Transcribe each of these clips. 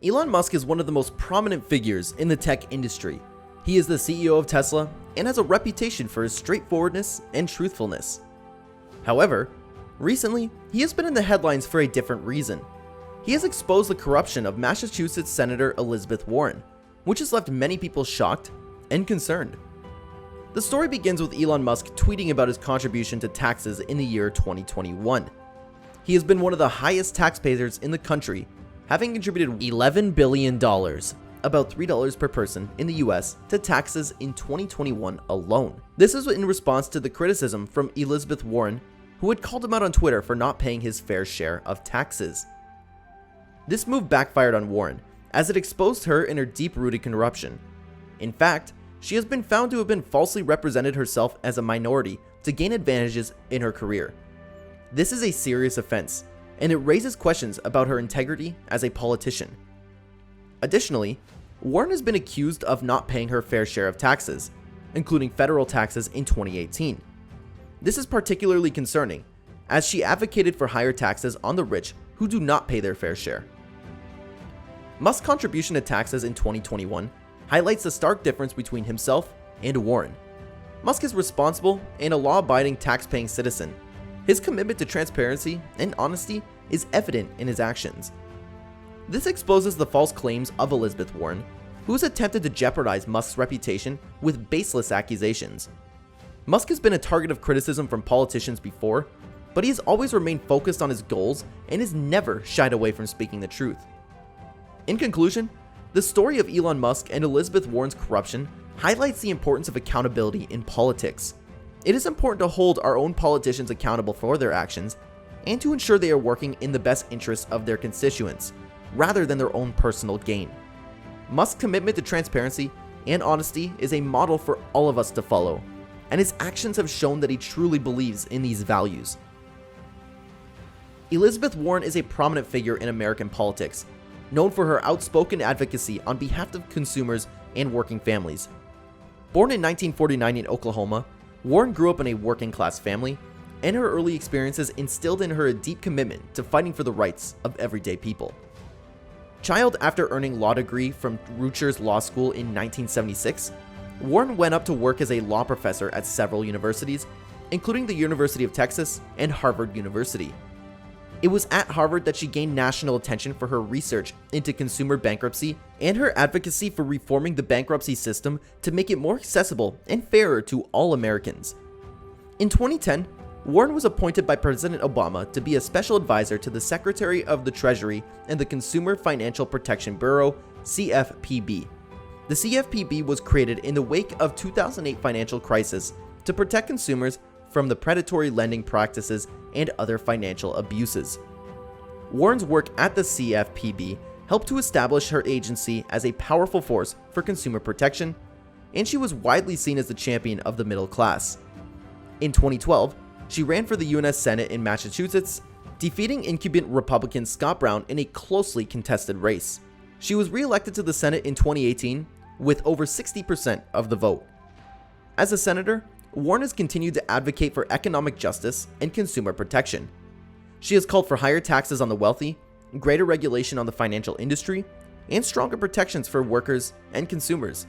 Elon Musk is one of the most prominent figures in the tech industry. He is the CEO of Tesla and has a reputation for his straightforwardness and truthfulness. However, recently, he has been in the headlines for a different reason. He has exposed the corruption of Massachusetts Senator Elizabeth Warren, which has left many people shocked and concerned. The story begins with Elon Musk tweeting about his contribution to taxes in the year 2021. He has been one of the highest taxpayers in the country, having contributed $11 billion, about $3 per person in the US, to taxes in 2021 alone. This is in response to the criticism from Elizabeth Warren, who had called him out on Twitter for not paying his fair share of taxes. This move backfired on Warren, as it exposed her in her deep-rooted corruption. In fact, she has been found to have been falsely represented herself as a minority to gain advantages in her career. This is a serious offense, and it raises questions about her integrity as a politician. Additionally, Warren has been accused of not paying her fair share of taxes, including federal taxes in 2018. This is particularly concerning, as she advocated for higher taxes on the rich who do not pay their fair share. Musk's contribution to taxes in 2021 highlights the stark difference between himself and Warren. Musk is responsible and a law-abiding tax-paying citizen. His commitment to transparency and honesty is evident in his actions. This exposes the false claims of Elizabeth Warren, who has attempted to jeopardize Musk's reputation with baseless accusations. Musk has been a target of criticism from politicians before, but he has always remained focused on his goals and has never shied away from speaking the truth. In conclusion, the story of Elon Musk and Elizabeth Warren's corruption highlights the importance of accountability in politics. It is important to hold our own politicians accountable for their actions and to ensure they are working in the best interests of their constituents, rather than their own personal gain. Musk's commitment to transparency and honesty is a model for all of us to follow, and his actions have shown that he truly believes in these values. Elizabeth Warren is a prominent figure in American politics, known for her outspoken advocacy on behalf of consumers and working families. Born in 1949 in Oklahoma, Warren grew up in a working-class family, and her early experiences instilled in her a deep commitment to fighting for the rights of everyday people. Child after earning law degree from Rutgers Law School in 1976, Warren went up to work as a law professor at several universities, including the University of Texas and Harvard University. It was at Harvard that she gained national attention for her research into consumer bankruptcy and her advocacy for reforming the bankruptcy system to make it more accessible and fairer to all Americans. In 2010, Warren was appointed by President Obama to be a special advisor to the Secretary of the Treasury and the Consumer Financial Protection Bureau, CFPB. The CFPB was created in the wake of 2008 financial crisis to protect consumers from the predatory lending practices and other financial abuses. Warren's work at the CFPB helped to establish her agency as a powerful force for consumer protection, and she was widely seen as the champion of the middle class. In 2012, she ran for the U.S. Senate in Massachusetts, defeating incumbent Republican Scott Brown in a closely contested race. She was re-elected to the Senate in 2018 with over 60% of the vote. As a senator, Warren has continued to advocate for economic justice and consumer protection. She has called for higher taxes on the wealthy, greater regulation on the financial industry, and stronger protections for workers and consumers.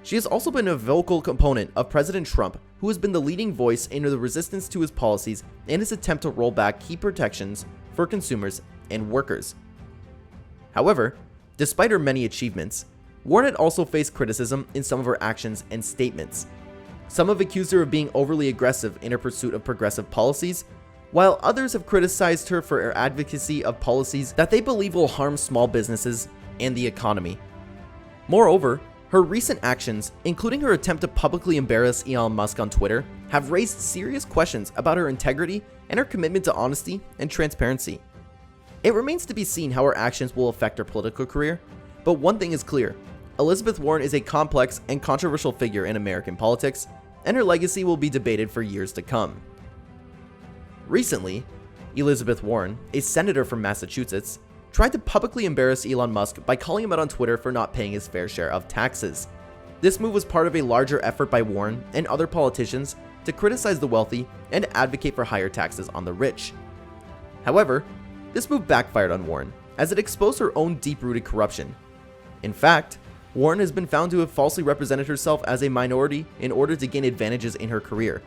She has also been a vocal component of President Trump, who has been the leading voice in the resistance to his policies and his attempt to roll back key protections for consumers and workers. However, despite her many achievements, Warren had also faced criticism in some of her actions and statements. Some have accused her of being overly aggressive in her pursuit of progressive policies, while others have criticized her for her advocacy of policies that they believe will harm small businesses and the economy. Moreover, her recent actions, including her attempt to publicly embarrass Elon Musk on Twitter, have raised serious questions about her integrity and her commitment to honesty and transparency. It remains to be seen how her actions will affect her political career, but one thing is clear: Elizabeth Warren is a complex and controversial figure in American politics, and her legacy will be debated for years to come. Recently, Elizabeth Warren, a senator from Massachusetts, tried to publicly embarrass Elon Musk by calling him out on Twitter for not paying his fair share of taxes. This move was part of a larger effort by Warren and other politicians to criticize the wealthy and advocate for higher taxes on the rich. However, this move backfired on Warren, as it exposed her own deep-rooted corruption. In fact, Warren has been found to have falsely represented herself as a minority in order to gain advantages in her career.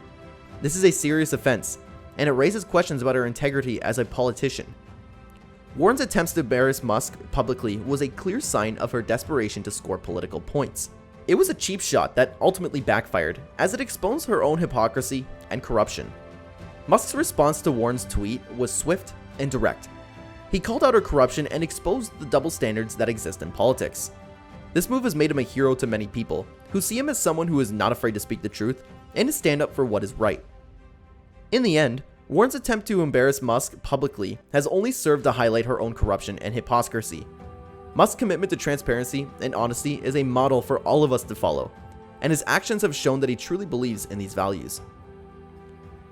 This is a serious offense, and it raises questions about her integrity as a politician. Warren's attempts to embarrass Musk publicly was a clear sign of her desperation to score political points. It was a cheap shot that ultimately backfired, as it exposed her own hypocrisy and corruption. Musk's response to Warren's tweet was swift and direct. He called out her corruption and exposed the double standards that exist in politics. This move has made him a hero to many people, who see him as someone who is not afraid to speak the truth and to stand up for what is right. In the end, Warren's attempt to embarrass Musk publicly has only served to highlight her own corruption and hypocrisy. Musk's commitment to transparency and honesty is a model for all of us to follow, and his actions have shown that he truly believes in these values.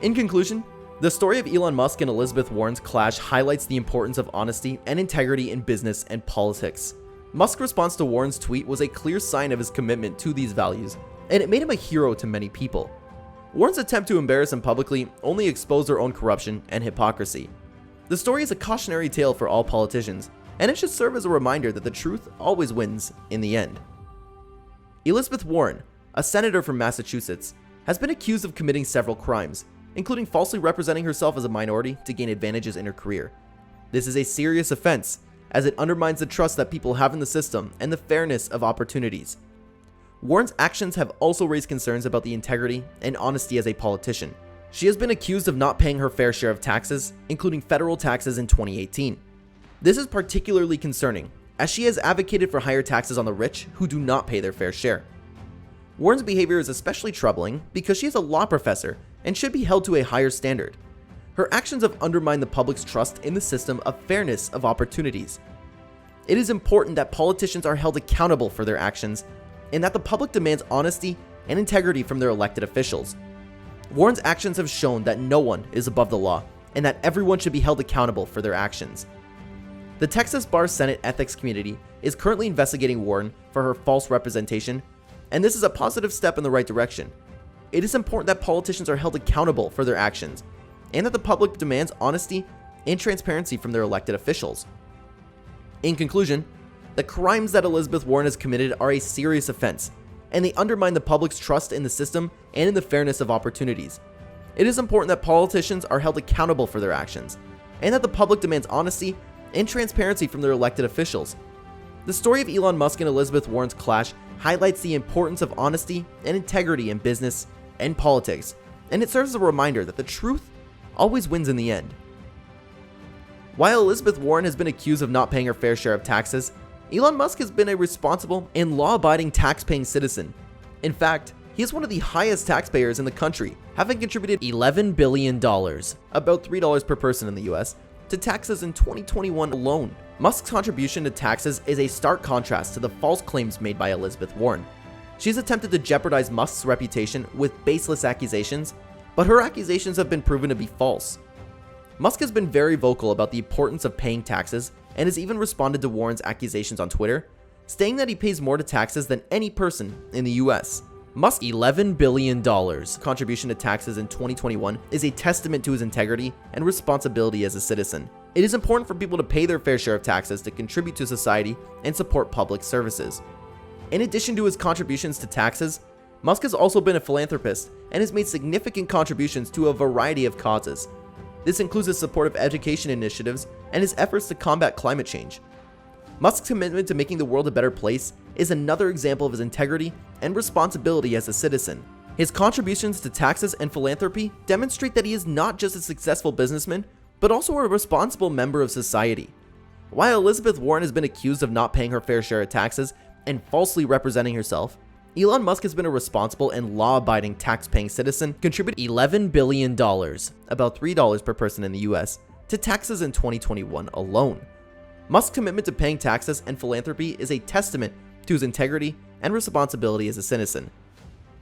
In conclusion, the story of Elon Musk and Elizabeth Warren's clash highlights the importance of honesty and integrity in business and politics. Musk's response to Warren's tweet was a clear sign of his commitment to these values, and it made him a hero to many people. Warren's attempt to embarrass him publicly only exposed her own corruption and hypocrisy. The story is a cautionary tale for all politicians, and it should serve as a reminder that the truth always wins in the end. Elizabeth Warren, a senator from Massachusetts, has been accused of committing several crimes, including falsely representing herself as a minority to gain advantages in her career. This is a serious offense, as it undermines the trust that people have in the system and the fairness of opportunities. Warren's actions have also raised concerns about the integrity and honesty as a politician. She has been accused of not paying her fair share of taxes, including federal taxes in 2018. This is particularly concerning, as she has advocated for higher taxes on the rich who do not pay their fair share. Warren's behavior is especially troubling because she is a law professor and should be held to a higher standard. Her actions have undermined the public's trust in the system of fairness of opportunities. It is important that politicians are held accountable for their actions and that the public demands honesty and integrity from their elected officials. Warren's actions have shown that no one is above the law and that everyone should be held accountable for their actions. The Texas Bar Senate ethics community is currently investigating Warren for her false representation, and this is a positive step in the right direction. It is important that politicians are held accountable for their actions and that the public demands honesty and transparency from their elected officials. In conclusion, the crimes that Elizabeth Warren has committed are a serious offense, and they undermine the public's trust in the system and in the fairness of opportunities. It is important that politicians are held accountable for their actions, and that the public demands honesty and transparency from their elected officials. The story of Elon Musk and Elizabeth Warren's clash highlights the importance of honesty and integrity in business and politics, and it serves as a reminder that the truth always wins in the end. While Elizabeth Warren has been accused of not paying her fair share of taxes, Elon Musk has been a responsible and law-abiding tax-paying citizen. In fact, he is one of the highest taxpayers in the country, having contributed $11 billion, about $3 per person in the US, to taxes in 2021 alone. Musk's contribution to taxes is a stark contrast to the false claims made by Elizabeth Warren. She's attempted to jeopardize Musk's reputation with baseless accusations, but her accusations have been proven to be false. Musk has been very vocal about the importance of paying taxes and has even responded to Warren's accusations on Twitter, stating that he pays more to taxes than any person in the US. Musk's $11 billion contribution to taxes in 2021 is a testament to his integrity and responsibility as a citizen. It is important for people to pay their fair share of taxes to contribute to society and support public services. In addition to his contributions to taxes, Musk has also been a philanthropist and has made significant contributions to a variety of causes. This includes his support of education initiatives and his efforts to combat climate change. Musk's commitment to making the world a better place is another example of his integrity and responsibility as a citizen. His contributions to taxes and philanthropy demonstrate that he is not just a successful businessman, but also a responsible member of society. While Elizabeth Warren has been accused of not paying her fair share of taxes and falsely representing herself, Elon Musk has been a responsible and law-abiding tax-paying citizen, contributing $11 billion, about $3 per person in the US, to taxes in 2021 alone. Musk's commitment to paying taxes and philanthropy is a testament to his integrity and responsibility as a citizen.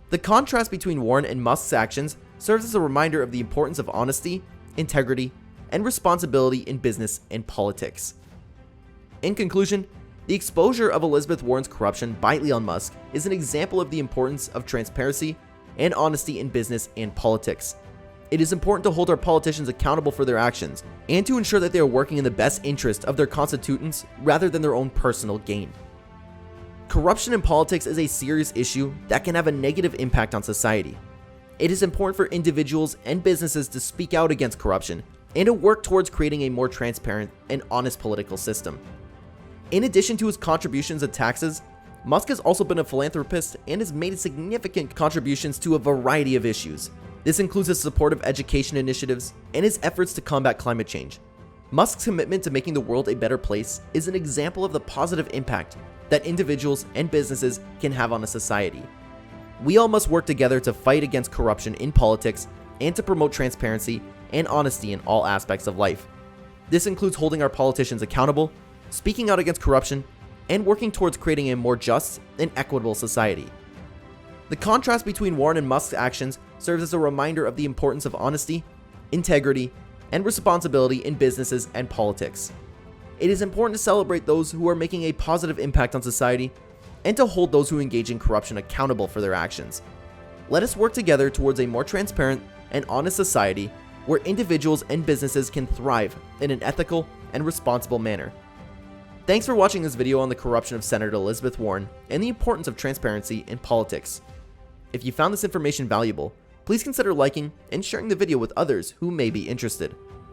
The contrast between Warren and Musk's actions serves as a reminder of the importance of honesty, integrity, and responsibility in business and politics. In conclusion, the exposure of Elizabeth Warren's corruption by Elon Musk is an example of the importance of transparency and honesty in business and politics. It is important to hold our politicians accountable for their actions and to ensure that they are working in the best interest of their constituents rather than their own personal gain. Corruption in politics is a serious issue that can have a negative impact on society. It is important for individuals and businesses to speak out against corruption and to work towards creating a more transparent and honest political system. In addition to his contributions to taxes, Musk has also been a philanthropist and has made significant contributions to a variety of issues. This includes his support of education initiatives and his efforts to combat climate change. Musk's commitment to making the world a better place is an example of the positive impact that individuals and businesses can have on a society. We all must work together to fight against corruption in politics and to promote transparency and honesty in all aspects of life. This includes holding our politicians accountable, speaking out against corruption, and working towards creating a more just and equitable society. The contrast between Warren and Musk's actions serves as a reminder of the importance of honesty, integrity, and responsibility in businesses and politics. It is important to celebrate those who are making a positive impact on society and to hold those who engage in corruption accountable for their actions. Let us work together towards a more transparent and honest society where individuals and businesses can thrive in an ethical and responsible manner. Thanks for watching this video on the corruption of Senator Elizabeth Warren and the importance of transparency in politics. If you found this information valuable, please consider liking and sharing the video with others who may be interested.